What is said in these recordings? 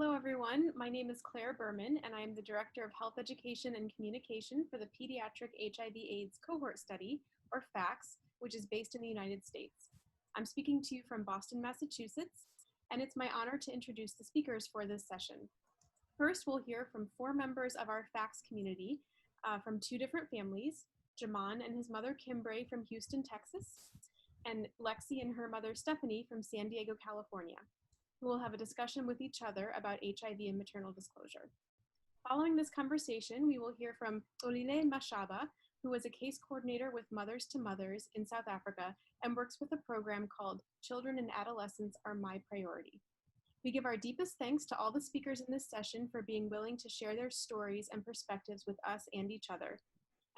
Hello, everyone. My name is Claire Berman, and I am the Director of Health Education and Communication for the Pediatric HIV/AIDS Cohort Study, or PHACS, which is based in the United States. I'm speaking to you from Boston, Massachusetts, and it's my honor to introduce the speakers for this session. First, we'll hear from 4 members of our PHACS community from 2 different families, Jamon and his mother Kimbre from Houston, Texas, and Lexi and her mother Stephanie from San Diego, California, who will have a discussion with each other about HIV and maternal disclosure. Following this conversation, we will hear from Olile Mashaba, who is a case coordinator with Mothers to Mothers in South Africa and works with a program called Children and Adolescents Are My Priority. We give our deepest thanks to all the speakers in this session for being willing to share their stories and perspectives with us and each other.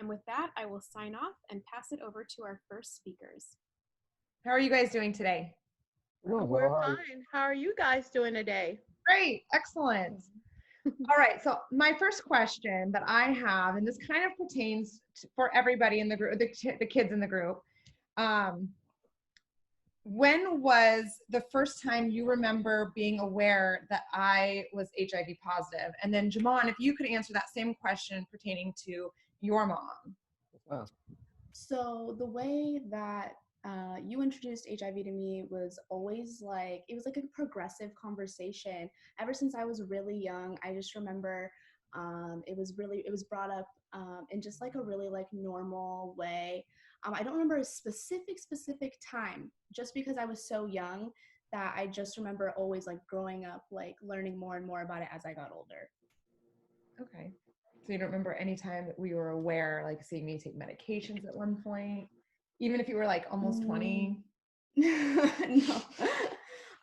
And with that, I will sign off and pass it over to our first speakers. How are you guys doing today? We're fine. How are you guys doing today? Great, excellent. All right, so my first question that I have, and this kind of pertains for everybody in the group, the kids in the group. When was the first time you remember being aware that I was HIV positive? And then Jamon, if you could answer that same question pertaining to your mom. Wow. So the way that you introduced HIV to me was always like, it was like a progressive conversation. Ever since I was really young, I just remember it was brought up in just like a really like normal way. I don't remember a specific time, just because I was so young that I just remember always like growing up, like learning more and more about it as I got older. Okay. So you don't remember any time that we were aware, like seeing me take medications at one point? Even if you were like almost 20? No.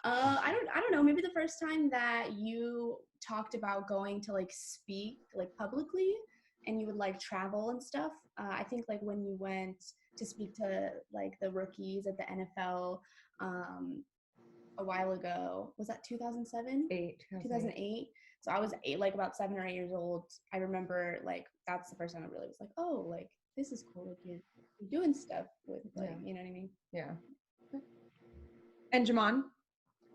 I don't know. Maybe the first time that you talked about going to like speak like publicly and you would like travel and stuff. I think like when you went to speak to like the rookies at the NFL a while ago. Was that 2007? 2008. So I was like about 7 or 8 years old. I remember like that's the first time I really was like, oh, like this is cool. Like you're doing stuff with like, you know what I mean? Yeah. And Jamon?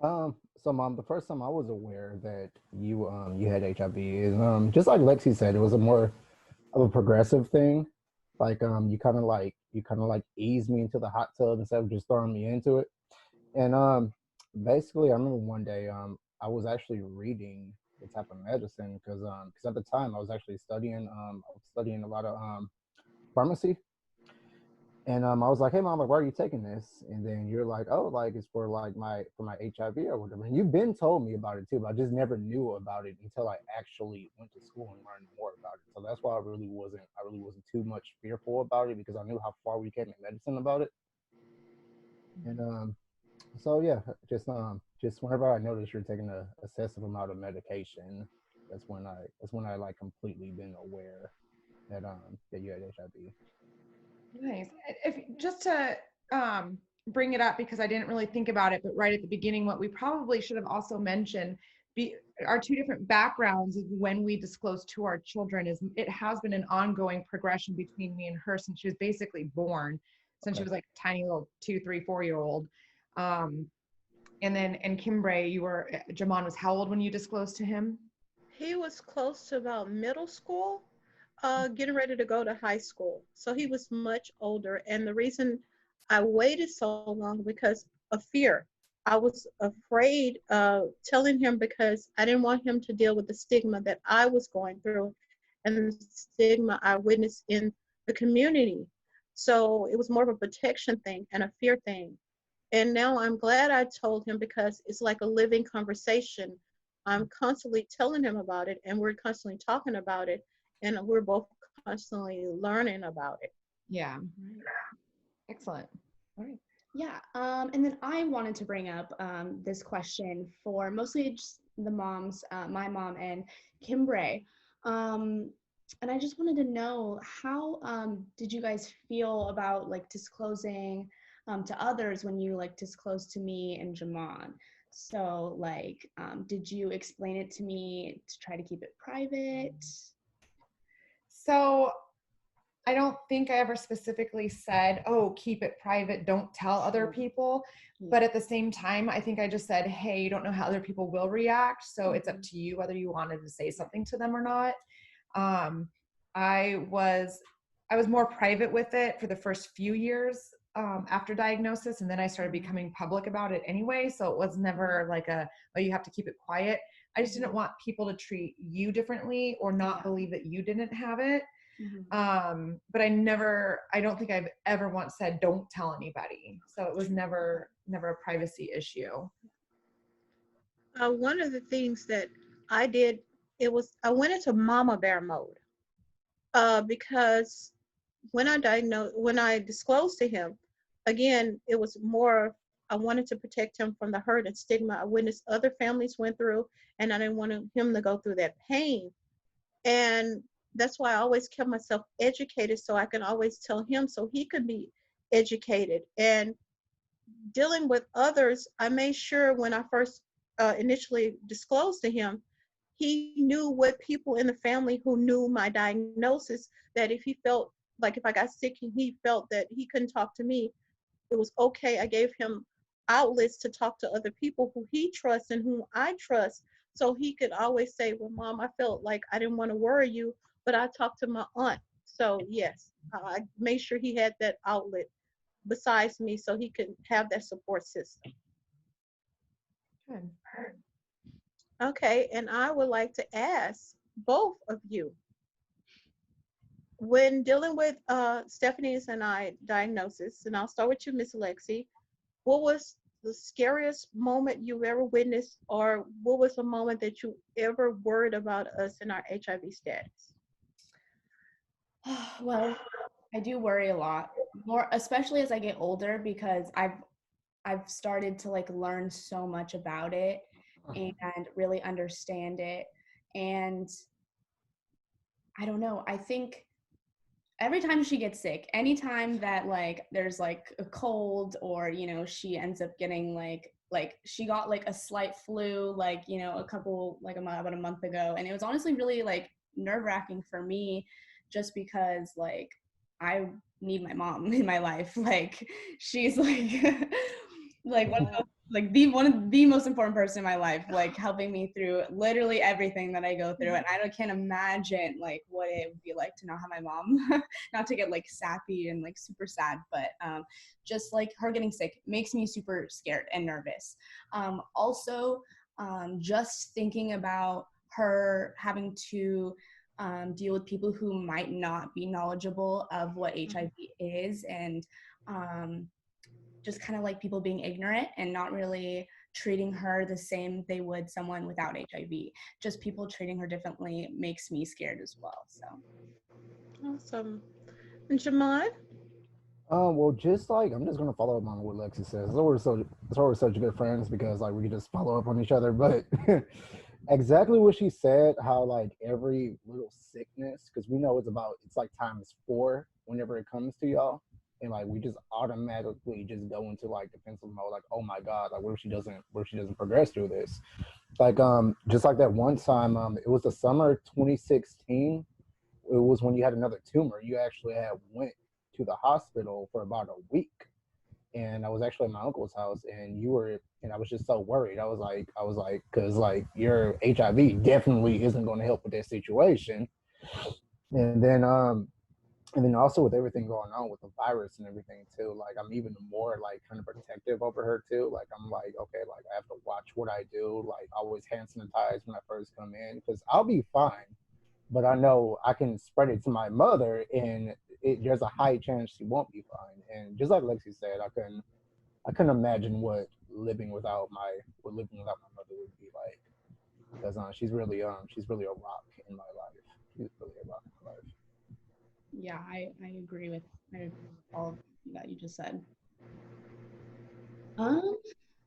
So Mom, the first time I was aware that you had HIV is just like Lexi said, it was a more of a progressive thing. Like you kind of like eased me into the hot tub instead of just throwing me into it. And basically I remember one day I was actually reading the type of medicine because at the time I was actually studying a lot of pharmacy. And I was like, hey mom, like, why are you taking this? And then you're like, oh, like it's for my HIV or whatever. And you've been told me about it too, but I just never knew about it until I actually went to school and learned more about it. So that's why I really wasn't too much fearful about it, because I knew how far we came in medicine about it. And so yeah, just whenever I noticed you're taking an excessive amount of medication, that's when I like completely been aware that you had HIV. Nice. Just to bring it up, because I didn't really think about it, but right at the beginning, what we probably should have also mentioned our 2 different backgrounds of when we disclose to our children is it has been an ongoing progression between me and her since she was basically born, since she was like a tiny little 2, 3, 4-year-old. And Kimbre, Jamon was how old when you disclosed to him? He was close to about middle school, getting ready to go to high school. So he was much older. And the reason I waited so long because of fear. I was afraid of telling him because I didn't want him to deal with the stigma that I was going through and the stigma I witnessed in the community. So it was more of a protection thing and a fear thing. And now I'm glad I told him because it's like a living conversation. I'm constantly telling him about it and we're constantly talking about it and we're both constantly learning about it. Yeah. Excellent. All right. Yeah. And then I wanted to bring up this question for mostly just the moms, my mom and Kimbre. And I just wanted to know how did you guys feel about like disclosing to others when you like disclosed to me and Jamon? So like, did you explain it to me to try to keep it private? So I don't think I ever specifically said, oh, keep it private, don't tell other people. But at the same time, I think I just said, hey, you don't know how other people will react. So it's up to you whether you wanted to say something to them or not. I was more private with it for the first few years after diagnosis. And then I started becoming public about it anyway. So it was never like oh, you have to keep it quiet. I just didn't want people to treat you differently or not believe that you didn't have it. But I don't think I've ever once said, don't tell anybody. So it was never a privacy issue. One of the things that I did, I went into mama bear mode because when I disclosed to him, again, it was more, I wanted to protect him from the hurt and stigma I witnessed other families went through, and I didn't want him to go through that pain. And that's why I always kept myself educated so I can always tell him so he could be educated. And dealing with others, I made sure when I first initially disclosed to him, he knew what people in the family who knew my diagnosis, that if he felt like if I got sick and he felt that he couldn't talk to me, it was okay. I gave him outlets to talk to other people who he trusts and whom I trust. So he could always say, well, Mom, I felt like I didn't want to worry you, but I talked to my aunt. So yes, I made sure he had that outlet besides me so he could have that support system. Good. Okay, and I would like to ask both of you, when dealing with Stephanie's and I diagnosis, and I'll start with you, Miss Alexi, what was the scariest moment you've ever witnessed, or what was a moment that you ever worried about us in our HIV status? Well, I do worry a lot more, especially as I get older, because I've started to like learn so much about it and really understand it. And I don't know, I think every time she gets sick, anytime that like there's like a cold or, you know, she ends up getting like she got like a slight flu, like, you know, about a month ago. And it was honestly really like nerve-wracking for me just because like I need my mom in my life. Like she's like like one of the most important person in my life, like helping me through literally everything that I go through. And I can't imagine like what it would be like to not have my mom. Not to get like sappy and like super sad, but just like her getting sick makes me super scared and nervous. Also, just thinking about her having to deal with people who might not be knowledgeable of what HIV is, and just kind of like people being ignorant and not really treating her the same they would someone without HIV. Just people treating her differently makes me scared as well. So Awesome. And Jamon? Well, just like I'm just gonna follow up on what Lexi says. We're such good friends because like we can just follow up on each other. But exactly what she said, how like every little sickness, because we know it's like times 4 whenever it comes to y'all, and like we just automatically just go into like defensive mode, like, oh my god, like what if she doesn't progress through this? Like just like that one time, it was the summer 2016. It was when you had another tumor. You actually went to the hospital for about a week, and I was actually at my uncle's house, and I was just so worried. I was like, because like your HIV definitely isn't going to help with that situation, and then also with everything going on with the virus and everything too, like I'm even more like kind of protective over her too. Like I'm like, okay, like I have to watch what I do, like always hand sanitize when I first come in, because I'll be fine, but I know I can spread it to my mother, and there's a high chance she won't be fine. And just like Lexi said, I couldn't imagine what living without my mother would be like, because she's really a rock in my life. She's really a rock in my life. yeah, I agree with all that you just said. Well,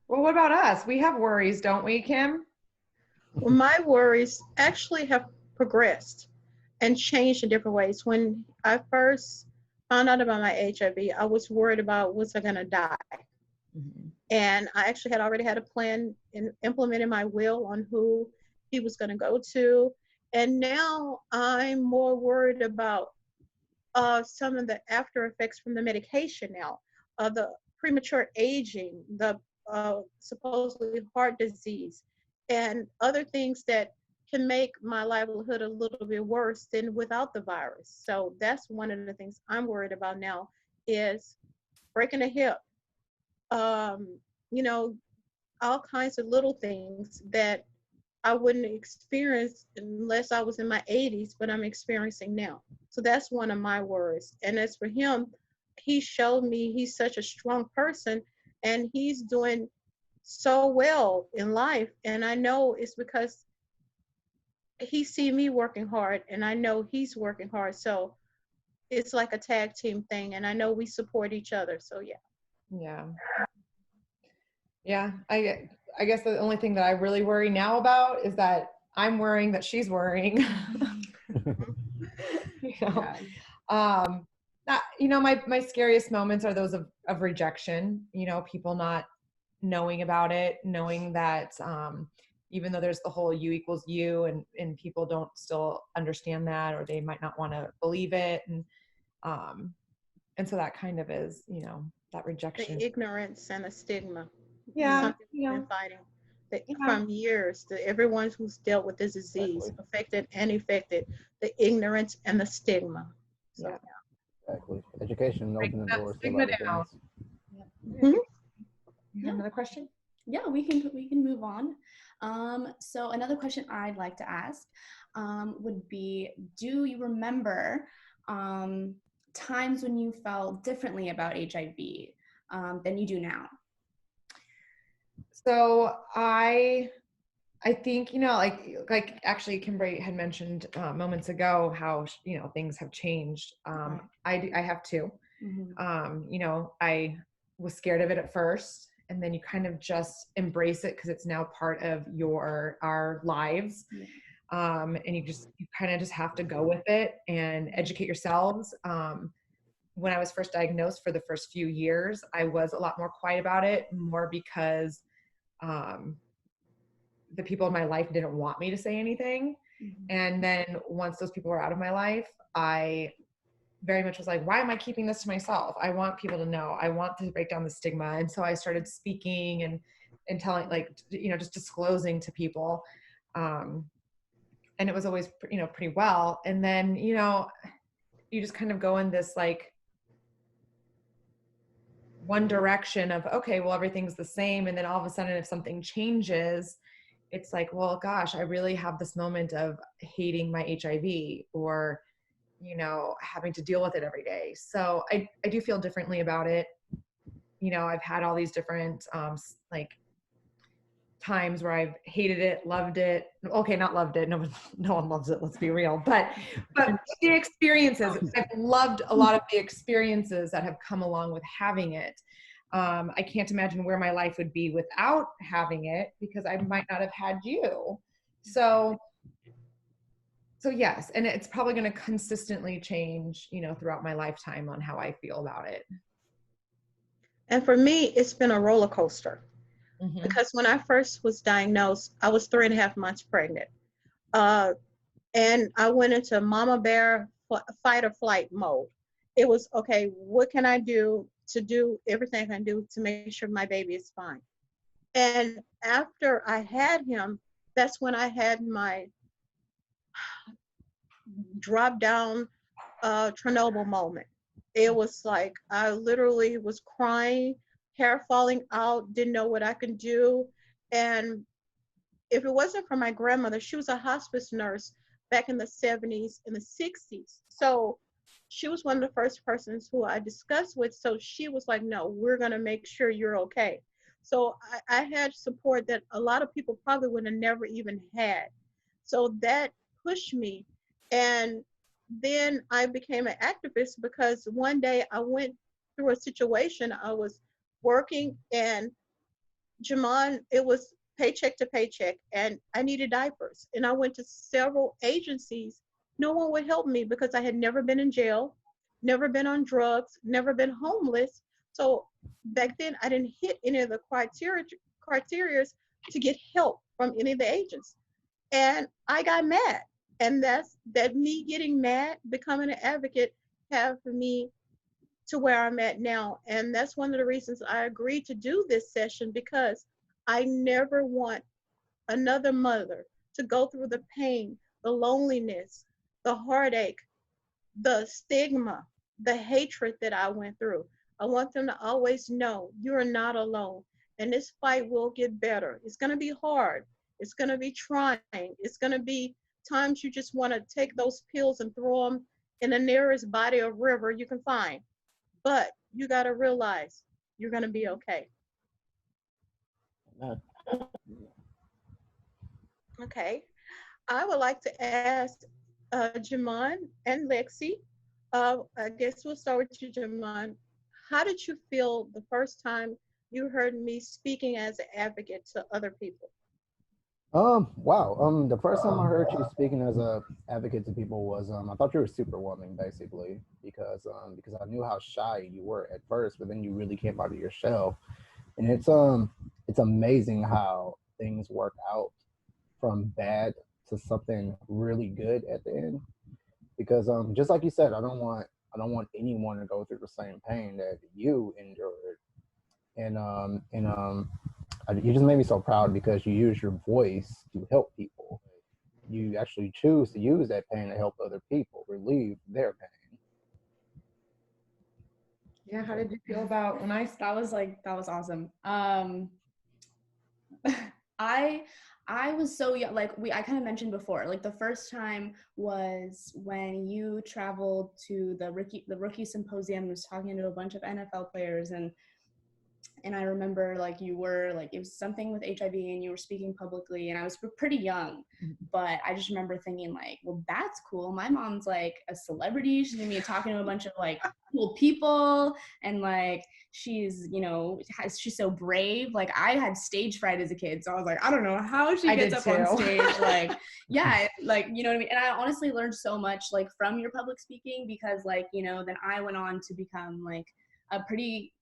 what about us? We have worries, don't we, Kim? Well, my worries actually have progressed and changed in different ways. When I first found out about my HIV, I was worried about, was I going to die? And I actually had already had a plan and implemented my will on who he was going to go to. And now I'm more worried about some of the after effects from the medication now, the premature aging, the supposedly heart disease, and other things that can make my livelihood a little bit worse than without the virus. So that's one of the things I'm worried about now is breaking a hip, you know, all kinds of little things that I wouldn't experience unless I was in my 80s, but I'm experiencing now. So that's one of my worries. And as for him, he showed me he's such a strong person and he's doing so well in life. And I know it's because he see me working hard and I know he's working hard. So it's like a tag team thing. And I know we support each other. So yeah. Yeah. Yeah. I guess the only thing that I really worry now about is that I'm worrying that she's worrying. You know? You know, my scariest moments are those of rejection, you know, people not knowing about it, knowing that even though there's the whole U equals U and people don't still understand that, or they might not want to believe it. And so that kind of is, you know, that rejection. The ignorance and the stigma. Yeah. Something You know, we've been fighting from years. To everyone who's dealt with this disease, affected and infected, the ignorance and the stigma. So, yeah. Exactly. Education opening the doors to a Stigma lot of down. things. You have another question? Yeah, we can move on. So another question I'd like to ask would be, do you remember times when you felt differently about HIV than you do now? So I think, you know, like actually Kimberly had mentioned moments ago how, you know, things have changed. I have too. You know, I was scared of it at first, and then you kind of just embrace it because it's now part of our lives. And you kind of just have to go with it and educate yourselves. When I was first diagnosed, for the first few years, I was a lot more quiet about it, more because the people in my life didn't want me to say anything. And then once those people were out of my life, I very much was like, why am I keeping this to myself? I want people to know. I want to break down the stigma. And so I started speaking and telling, like, you know, just disclosing to people. And it was always, you know, pretty well. And then, you know, you just kind of go in this like one direction of, okay, well, everything's the same. And then all of a sudden, if something changes, it's like, well, gosh, I really have this moment of hating my HIV, or, you know, having to deal with it every day. So I do feel differently about it. You know, I've had all these different like times where I've hated it, loved it. Okay, not loved it. No one loves it. Let's be real. But the experiences, I've loved a lot of the experiences that have come along with having it. I can't imagine where my life would be without having it, because I might not have had you. So yes, and it's probably going to consistently change, you know, throughout my lifetime on how I feel about it. and for me, it's been a roller coaster. Because when I first was diagnosed, I was 3.5 months pregnant. And I went into mama bear fight or flight mode. It was, okay, what can I do to do everything I can do to make sure my baby is fine? And after I had him, that's when I had my drop down Chernobyl moment. It was like, I literally was crying, hair falling out, didn't know what I could do. And if it wasn't for my grandmother, she was a hospice nurse back in the 70s and the 60s. So she was one of the first persons who I discussed with. So she was like, no, we're going to make sure you're okay. So I had support that a lot of people probably would have never even had. So that pushed me. And then I became an activist because one day I went through a situation. I was working, and Jamon, it was paycheck to paycheck, and I needed diapers. And I went to several agencies. No one would help me because I had never been in jail, never been on drugs, never been homeless. So back then I didn't hit any of the criteria to get help from any of the agents. And I got mad. And that me getting mad, becoming an advocate, have me to where I'm at now. And that's one of the reasons I agreed to do this session, because I never want another mother to go through the pain, the loneliness, the heartache, the stigma, the hatred that I went through. I want them to always know you are not alone. And this fight will get better. It's going to be hard. It's going to be trying. It's going to be times you just want to take those pills and throw them in the nearest body or river you can find. But you got to realize you're going to be okay. Okay. I would like to ask Jamon and Lexi. I guess we'll start with you, Jamon. How did you feel the first time you heard me speaking as an advocate to other people? Wow. The first time I heard you speaking as a advocate to people was I thought you were superwoman, basically, because I knew how shy you were at first, but then you really came out of your shell. And it's amazing how things work out from bad to something really good at the end. Because just like you said, I don't want anyone to go through the same pain that you endured. And you just made me so proud because you use your voice to help people. You actually choose to use that pain to help other people relieve their pain. Yeah, how did you feel about when I That was awesome. I was so young, like I kind of mentioned before, like the first time was when you traveled to the rookie symposium, was talking to a bunch of NFL players, and I remember like you were like, it was something with HIV and you were speaking publicly, and I was pretty young, but I just remember thinking like, well, that's cool. My mom's like a celebrity. She's gonna be talking to a bunch of like cool people, and like she's, you know, she's so brave. Like I had stage fright as a kid, so I was like, I don't know how she gets up on stage. Like, yeah, like, you know what I mean? And I honestly learned so much like from your public speaking, because like, you know, then I went on to become like a pretty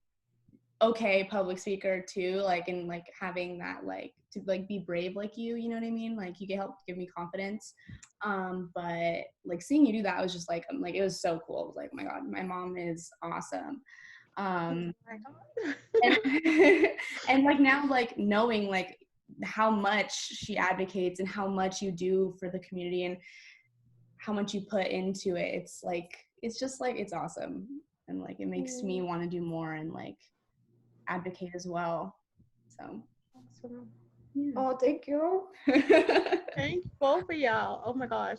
okay public speaker too, like, and like having that like to like be brave like you know what I mean, like you can help give me confidence, but like seeing you do that was just like it was so cool. It was like, oh my god, my mom is awesome. Oh my god. And like now, like knowing like how much she advocates and how much you do for the community and how much you put into it, it's like, it's just like, it's awesome, and like it makes me want to do more and like advocate as well. So yeah. Oh, thank you. Thank both of y'all. Oh my gosh.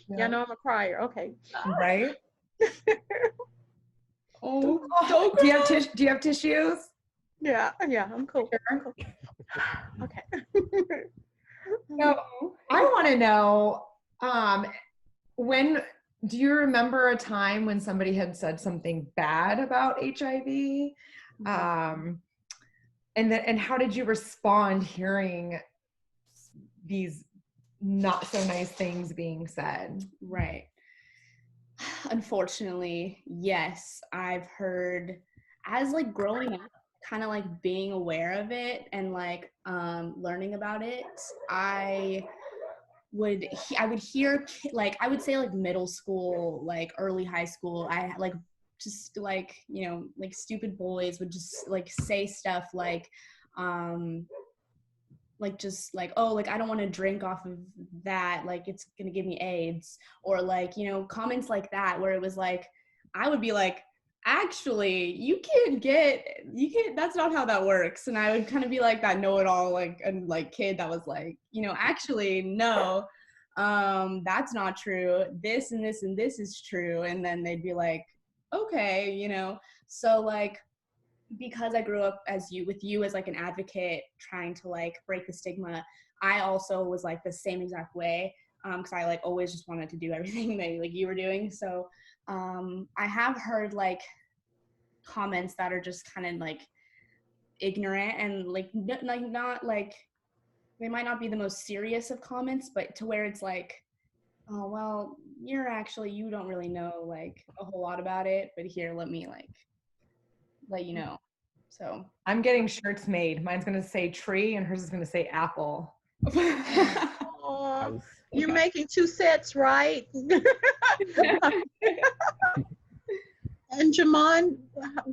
Yeah, know I'm a crier. Okay. Right. Oh, do you have tissues? Yeah, I'm cool. Sure. I'm cool. Okay. So I want to know, when do you remember a time when somebody had said something bad about HIV? And how did you respond hearing these not so nice things being said? Right. Unfortunately, yes, I've heard, as like growing up, kind of like being aware of it and like learning about it, I would hear, like, I would say like middle school, like early high school, I like just like, you know, like stupid boys would just like say stuff like just like, oh, like I don't want to drink off of that, like it's gonna give me AIDS, or like, you know, comments like that, where it was like, I would be like, actually, you can't, that's not how that works. And I would kind of be like that know-it-all, like, and like kid that was like, you know, actually, no, that's not true. This and this and this is true. And then they'd be like, okay, you know. So like, because I grew up with you as like an advocate trying to like break the stigma, I also was like the same exact way, because I like always just wanted to do everything that like you were doing. So I have heard like comments that are just kind of like ignorant and like not like, they might not be the most serious of comments, but to where it's like, oh, well, you don't really know like a whole lot about it, but here, let me like let you know. So I'm getting shirts made. Mine's gonna say tree and hers is gonna say apple. You're making 2 sets, right? And Jamon,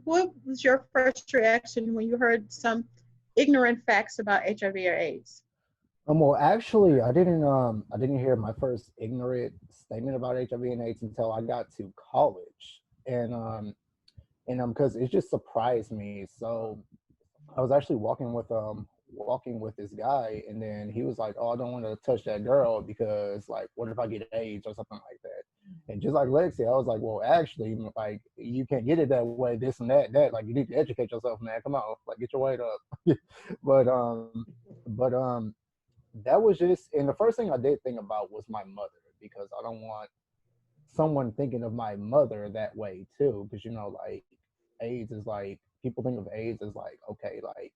what was your first reaction when you heard some ignorant facts about HIV or AIDS? Well, actually, I didn't hear my first ignorant statement about HIV and AIDS until I got to college, and because it just surprised me. So I was actually walking with this guy, and then he was like, "Oh, I don't want to touch that girl because like, what if I get AIDS or something like that?" And just like Lexi, I was like, "Well, actually, like, you can't get it that way. This and that. Like, you need to educate yourself, man. Come on, like, get your weight up." but but that was just, and the first thing I did think about was my mother, because I don't want someone thinking of my mother that way too, because like AIDS is like, people think of AIDS as like, okay, like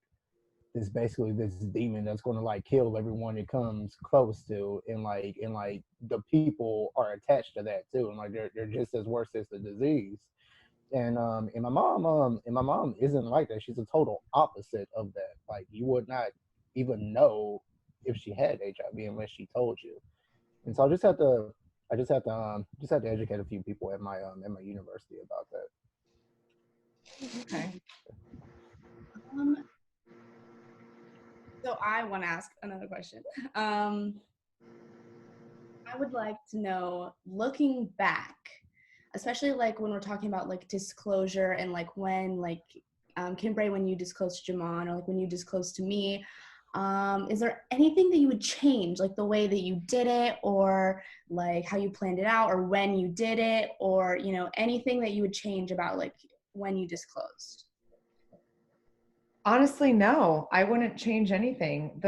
this basically this demon that's going to like kill everyone it comes close to, and like the people are attached to that too, and like they're just as worse as the disease. And my mom isn't like that. She's a total opposite of that. Like, you would not even know if she had HIV unless she told you. And so I just had to educate a few people at my university about that. Okay. Um, so I want to ask another question. I would like to know, looking back, especially like when we're talking about like disclosure and like when like Kimbray, when you disclosed to Jamon, or like when you disclosed to me, is there anything that you would change, like the way that you did it, or like how you planned it out, or when you did it, or anything that you would change about like when you disclosed? Honestly, no, I wouldn't change anything.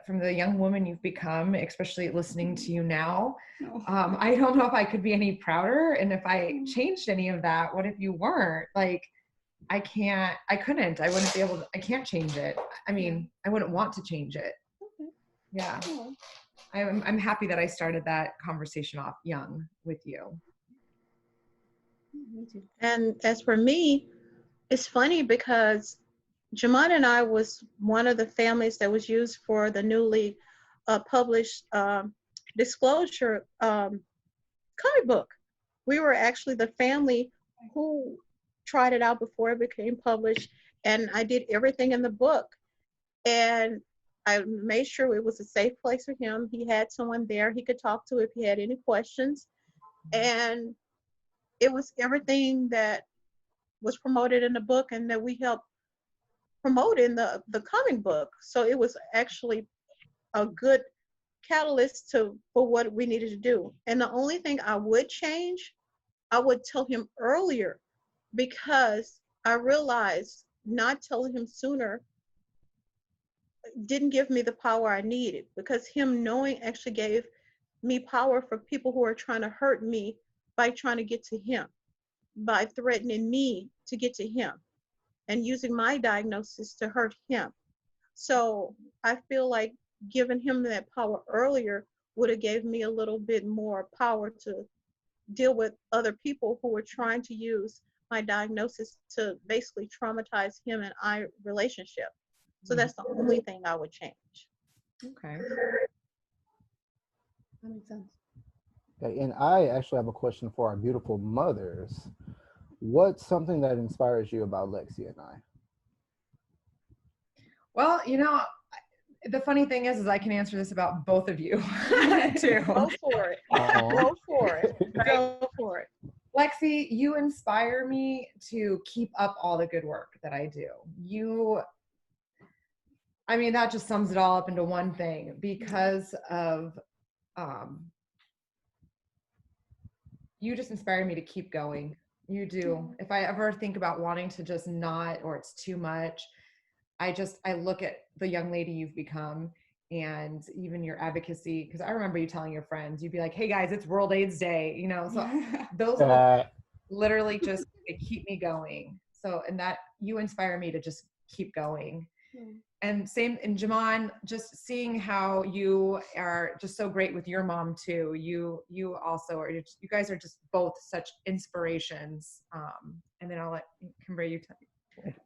From the young woman you've become, especially listening to you now, No. I don't know if I could be any prouder. And if I changed any of that, what if you weren't? Like, I couldn't, I wouldn't be able to, I can't change it. I mean, I wouldn't want to change it. Okay. Yeah. Cool. I'm happy that I started that conversation off young with you. Me too. And as for me, it's funny because Jamon and I was one of the families that was used for the newly published disclosure comic book. We were actually the family who tried it out before it became published, and I did everything in the book. And I made sure it was a safe place for him. He had someone there he could talk to if he had any questions. And it was everything that was promoted in the book and that we helped promote in the comic book. So it was actually a good catalyst for what we needed to do. And the only thing I would change, I would tell him earlier, because I realized not telling him sooner didn't give me the power I needed, because him knowing actually gave me power for people who are trying to hurt me by trying to get to him, by threatening me to get to him and using my diagnosis to hurt him. So I feel like giving him that power earlier would have gave me a little bit more power to deal with other people who were trying to use my diagnosis to basically traumatize him and I relationship. So that's the only thing I would change. Okay. That makes sense. Okay, and I actually have a question for our beautiful mothers. What's something that inspires you about Lexi and I? Well, the funny thing is I can answer this about both of you too. Go for it. Go for it. Go for it. Lexi, you inspire me to keep up all the good work that I do. That just sums it all up into one thing, because of you just inspire me to keep going. You do. If I ever think about wanting to just not, or it's too much, I look at the young lady you've become, and even your advocacy, because I remember you telling your friends, you'd be like, hey guys, it's World AIDS Day, so those literally just, they keep me going. So, and that you inspire me to just keep going. And same in Jamon, just seeing how you are just so great with your mom too. You also are, you guys are just both such inspirations. And then I'll let Kimbray, you tell me.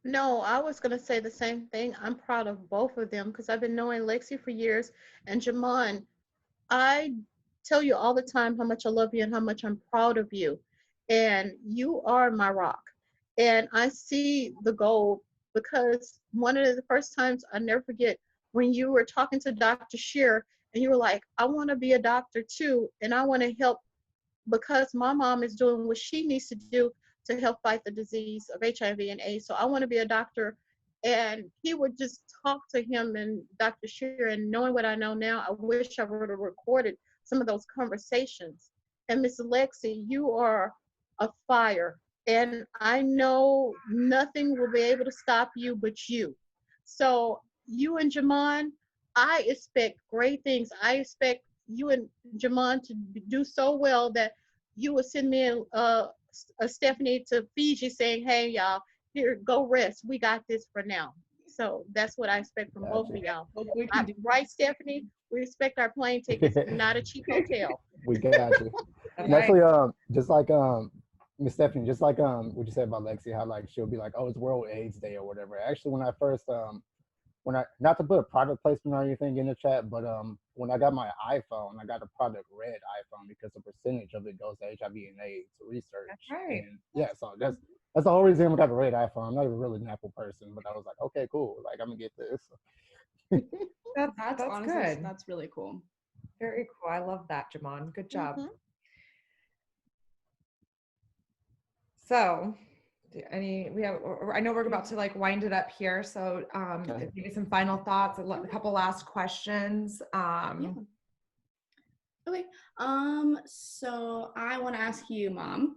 No, I was going to say the same thing. I'm proud of both of them because I've been knowing Lexi for years. And Jamon, I tell you all the time how much I love you and how much I'm proud of you. And you are my rock. And I see the goal, because one of the first times I never forget, when you were talking to Dr. Shear and you were like, I want to be a doctor too, and I want to help, because my mom is doing what she needs to do to help fight the disease of HIV and AIDS. So I want to be a doctor. And he would just talk to him and Dr. Shear, and knowing what I know now, I wish I would have recorded some of those conversations. And Miss Lexi, you are a fire. And I know nothing will be able to stop you but you. So you and Jamon, I expect great things. I expect you and Jamon to do so well that you will send me a Stephanie to Fiji saying, hey, y'all, here, go rest. We got this for now. So that's what I expect from both of y'all. Right, Stephanie? We expect our plane tickets, not a cheap hotel. We got you. And actually, just like Miss Stephanie, just like what you said about Lexi, how like she'll be like, oh, it's World AIDS Day or whatever. Actually, when I first when I, not to put a product placement or anything in the chat, but when I got my iPhone, I got a product red iPhone because a percentage of it goes to HIV and AIDS research. That's right. And yeah, so that's the whole reason I got the red iPhone. I'm not even really an Apple person, but I was like, okay, cool. Like I'm gonna get this. That's honestly, good. That's really cool. Very cool. I love that, Jamon. Good job. Mhm. So, I know we're about to like wind it up here. So, Okay. maybe some final thoughts, a couple last questions. Okay. So I want to ask you, Mom.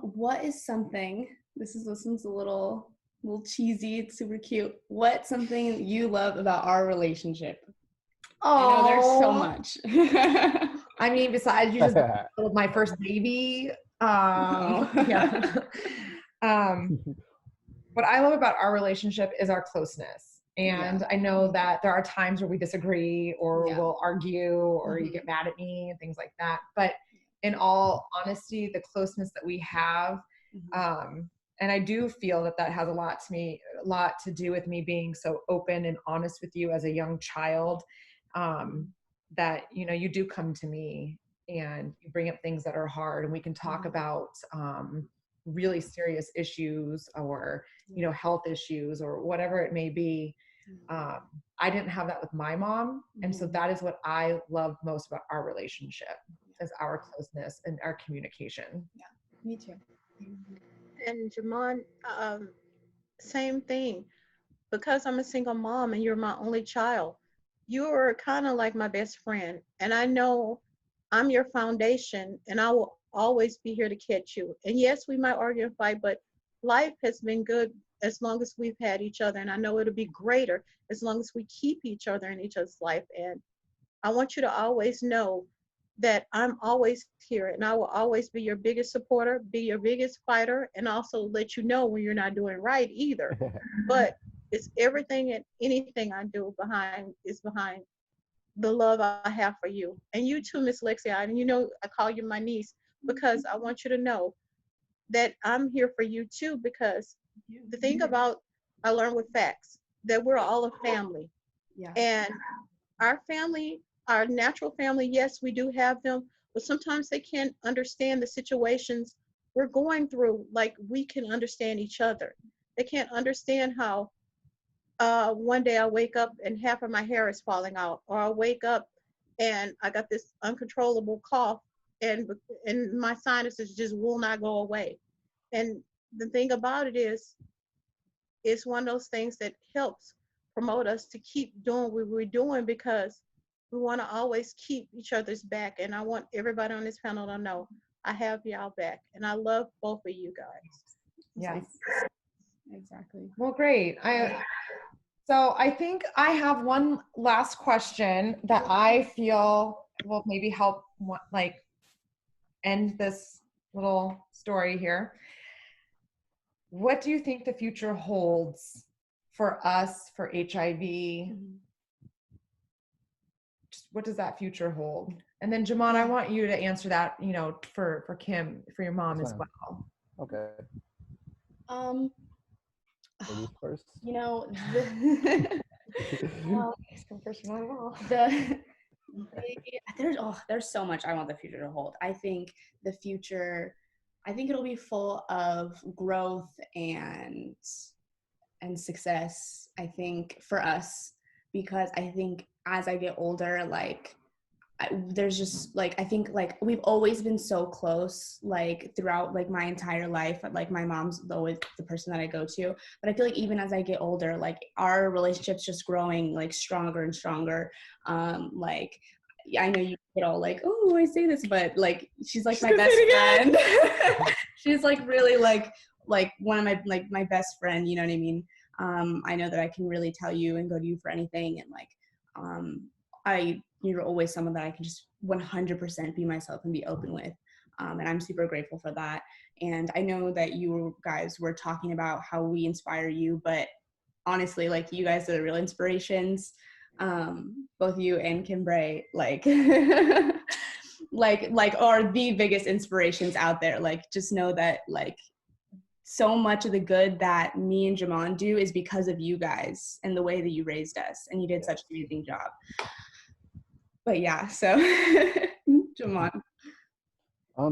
What is something? This one's a little cheesy. It's super cute. What's something you love about our relationship? I know there's so much. I mean, besides you just my first baby. Yeah. What I love about our relationship is our closeness. And I know that there are times where we disagree or we'll argue or you get mad at me and things like that. But in all honesty, the closeness that we have, and I do feel that has a lot to do with me being so open and honest with you as a young child, that, you know, you do come to me and you bring up things that are hard and we can talk about really serious issues or, you know, health issues or whatever it may be. I didn't have that with my mom. And so that is what I love most about our relationship, is our closeness and our communication. Yeah, me too. And Jamon, same thing. Because I'm a single mom and you're my only child, you are kind of like my best friend. And I know I'm your foundation and I will always be here to catch you. And yes, we might argue and fight, but life has been good as long as we've had each other. And I know it'll be greater as long as we keep each other in each other's life. And I want you to always know that I'm always here and I will always be your biggest supporter, be your biggest fighter, and also let you know when you're not doing right either. But it's everything and anything I do behind the love I have for you. And you too, Miss Lexi, and you know I call you my niece because I want you to know that I'm here for you too, because the thing about I learned with PHACS that we're all a family. Yeah. And our family, our natural family, yes, we do have them, but sometimes they can't understand the situations we're going through like we can understand each other. They can't understand how one day I wake up and half of my hair is falling out, or I wake up and I got this uncontrollable cough and my sinuses just will not go away. And the thing about it is, it's one of those things that helps promote us to keep doing what we're doing, because we want to always keep each other's back. And I want everybody on this panel to know I have y'all back, and I love both of you guys. Yes. Exactly. Well, great. So I think I have one last question that I feel will maybe help like end this little story here. What do you think the future holds for us, for HIV? Just what does that future hold? And then Jamon, I want you to answer that, you know, for Kim, for your mom as well. Okay. Ladies first. You know, there's so much I want the future to hold. I think the future I think it'll be full of growth and success, I think, for us, because I think as I get older, like there's just like, I think like we've always been so close, like throughout like my entire life. Like my mom's always the person that I go to, but I feel like even as I get older, like our relationship's just growing like stronger and stronger. Like I know you get all like, oh, I say this, but like she's like my best friend. She's like really like one of my best friend, you know what I mean? I know that I can really tell you and go to you for anything, and like you're always someone that I can just 100% be myself and be open with, and I'm super grateful for that. And I know that you guys were talking about how we inspire you, but honestly, like you guys are the real inspirations, both you and Kimbray, like like are the biggest inspirations out there. Like just know that like so much of the good that me and Jamon do is because of you guys and the way that you raised us, and you did such an amazing job. But yeah, so Jamon.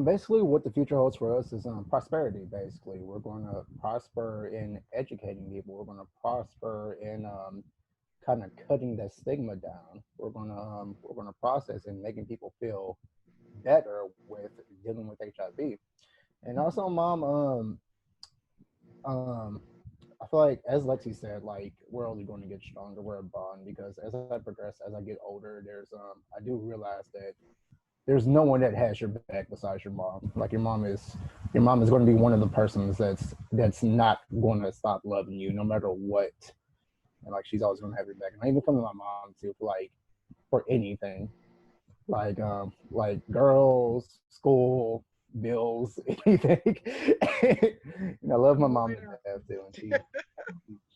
Basically what the future holds for us is prosperity. Basically, we're going to prosper in educating people. We're going to prosper in kind of cutting that stigma down. We're going to process and making people feel better with dealing with HIV. And also, Mom, I feel like, as Lexi said, like we're only going to get stronger. We're a bond, because as I progress, as I get older, I do realize that there's no one that has your back besides your mom. Like your mom is going to be one of the persons that's not going to stop loving you no matter what. And like she's always going to have your back. And I even come to my mom too for anything, like girls, school, bills, anything. And I love my mom to death too, and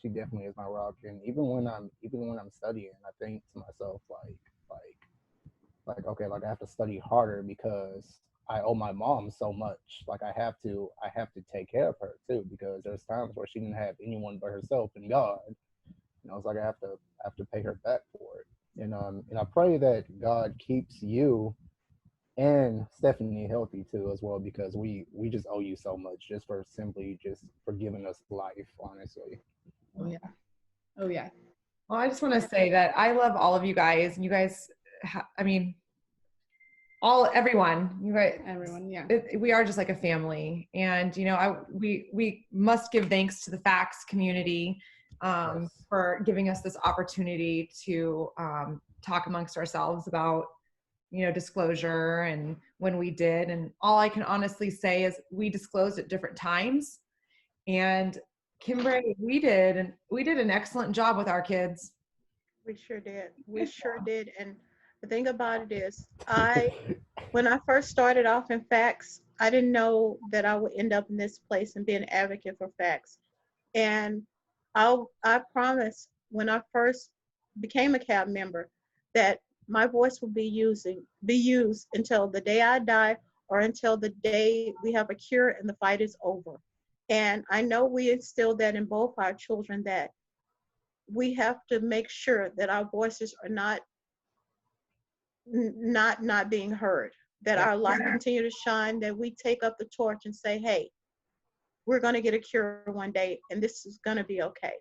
she definitely is my rock. And even when I'm studying, I think to myself like okay, like I have to study harder because I owe my mom so much. Like I have to take care of her too, because there's times where she didn't have anyone but herself and God. You know, it's like I have to pay her back for it. And I pray that God keeps you and Stephanie healthy too as well, because we just owe you so much just for giving us life, honestly. Oh yeah. Oh yeah. Well, I just want to say that I love all of you guys. You guys, I mean, everyone, you guys, Everyone, yeah. We are just like a family. And, you know, we must give thanks to the PHACS community Yes. for giving us this opportunity to talk amongst ourselves about, you know, disclosure and when we did. And all I can honestly say is we disclosed at different times. And Kimbray, we did an excellent job with our kids. We sure did. We sure did. And the thing about it is, when I first started off in PHACS, I didn't know that I would end up in this place and be an advocate for PHACS. And I promised when I first became a CAB member that my voice will be used until the day I die or until the day we have a cure and the fight is over. And I know we instilled that in both our children, that we have to make sure that our voices are not being heard, that our light continue to shine, that we take up the torch and say, hey, we're going to get a cure one day and this is going to be okay.